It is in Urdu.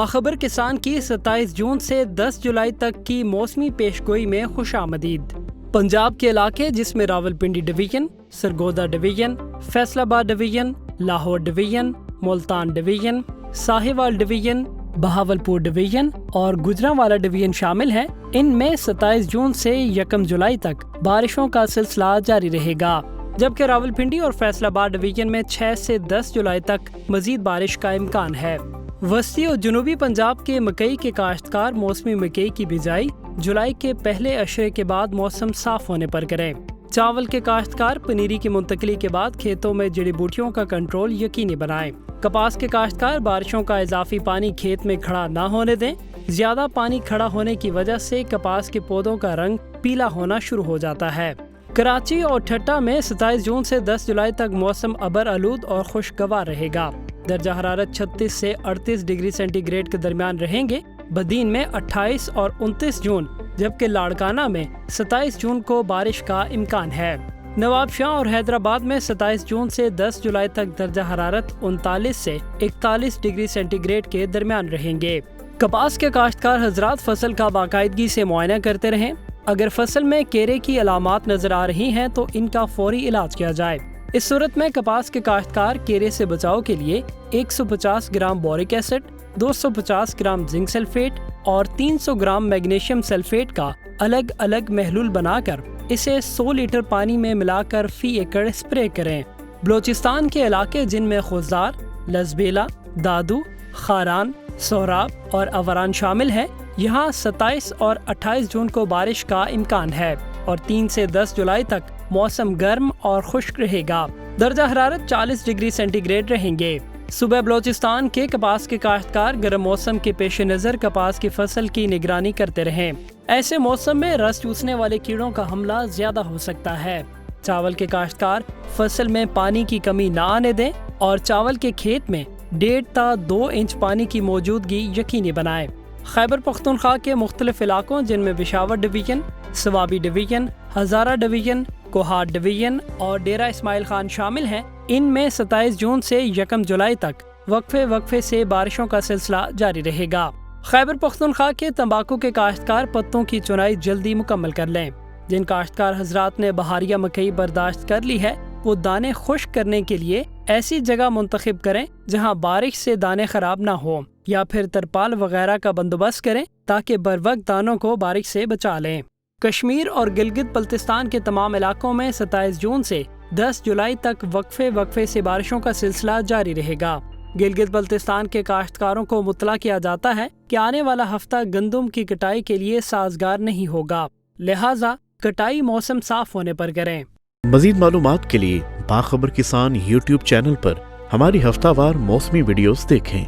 باخبر کسان کی 27 جون سے 10 جولائی تک کی موسمی پیشگوئی میں خوش آمدید۔ پنجاب کے علاقے جس میں راولپنڈی ڈویژن، سرگودا ڈویژن، فیصل آباد division, Lahore division, Multan division, Sahiwal division, Bahawalpur division اور گجرانوالہ ڈویژن شامل ہیں، ان میں 27 جون سے 1 جولائی تک بارشوں کا سلسلہ جاری رہے گا، جبکہ راولپنڈی اور فیصل آباد ڈویژن میں 6 سے 10 جولائی تک مزید بارش کا امکان ہے۔ وسطی اور جنوبی پنجاب کے مکئی کے کاشتکار موسمی مکئی کی بجائی جولائی کے پہلے عشرے کے بعد موسم صاف ہونے پر کریں۔ چاول کے کاشتکار پنیری کی منتقلی کے بعد کھیتوں میں جڑی بوٹیوں کا کنٹرول یقینی بنائیں۔ کپاس کے کاشتکار بارشوں کا اضافی پانی کھیت میں کھڑا نہ ہونے دیں۔ زیادہ پانی کھڑا ہونے کی وجہ سے کپاس کے پودوں کا رنگ پیلا ہونا شروع ہو جاتا ہے۔ کراچی اور ٹھٹہ میں 27 جون سے 10 جولائی تک موسم ابر آلود اور خوشگوار رہے گا۔ درجہ حرارت 36 سے 38 ڈگری سینٹی گریڈ کے درمیان رہیں گے۔ بدین میں 28 اور 29 جون جبکہ لاڑکانہ میں 27 جون کو بارش کا امکان ہے۔ نواب شاہ اور حیدرآباد میں 27 جون سے 10 جولائی تک درجہ حرارت 39 سے 41 ڈگری سینٹی گریڈ کے درمیان رہیں گے۔ کپاس کے کاشتکار حضرات فصل کا باقاعدگی سے معائنہ کرتے رہیں۔ اگر فصل میں کیرے کی علامات نظر آ رہی ہیں تو ان کا فوری علاج کیا جائے۔ اس صورت میں کپاس کے کاشتکار کیرے سے بچاؤ کے لیے 150 gram بورک acid, 250 gram zinc sulphate اور 300 گرام میگنیشیم سلفیٹ کا الگ الگ محلول بنا کر اسے 100 لیٹر پانی میں ملا کر فی ایکڑ اسپرے کریں۔ بلوچستان کے علاقے جن میں خوزدار، لزبیلا، دادو، خاران، سوراب اور اوران شامل ہیں، یہاں 27 اور 28 جون کو بارش کا امکان ہے اور 3 سے 10 جولائی تک موسم گرم اور خشک رہے گا۔ درجہ حرارت 40 ڈگری سینٹی گریڈ رہیں گے۔ صوبہ بلوچستان کے کپاس کے کاشتکار گرم موسم کے پیش نظر کپاس کی فصل کی نگرانی کرتے رہیں۔ ایسے موسم میں رس چوسنے والے کیڑوں کا حملہ زیادہ ہو سکتا ہے۔ چاول کے کاشتکار فصل میں پانی کی کمی نہ آنے دیں اور چاول کے کھیت میں 1.5 تا 2 انچ پانی کی موجودگی یقینی بنائیں۔ خیبر پختونخوا کے مختلف علاقوں جن میں Peshawar division, Swabi division, Hazara division, Kohat division اور ڈیرہ اسماعیل خان شامل ہیں، ان میں 27 جون سے 1 جولائی تک وقفے سے بارشوں کا سلسلہ جاری رہے گا۔ خیبر پختونخوا کے تمباکو کے کاشتکار پتوں کی چنائی جلدی مکمل کر لیں۔ جن کاشتکار حضرات نے بہاریہ مکئی برداشت کر لی ہے وہ دانے خشک کرنے کے لیے ایسی جگہ منتخب کریں جہاں بارش سے دانے خراب نہ ہوں، یا پھر ترپال وغیرہ کا بندوبست کریں تاکہ بروقت دانوں کو بارش سے بچا لیں۔ کشمیر اور گلگت بلتستان کے تمام علاقوں میں 27 جون سے 10 جولائی تک وقفے سے بارشوں کا سلسلہ جاری رہے گا۔ گلگت بلتستان کے کاشتکاروں کو مطلع کیا جاتا ہے کہ آنے والا ہفتہ گندم کی کٹائی کے لیے سازگار نہیں ہوگا، لہٰذا کٹائی موسم صاف ہونے پر کریں۔ مزید معلومات کے لیے باخبر کسان یوٹیوب چینل پر ہماری ہفتہ وار موسمی ویڈیوز دیکھیں۔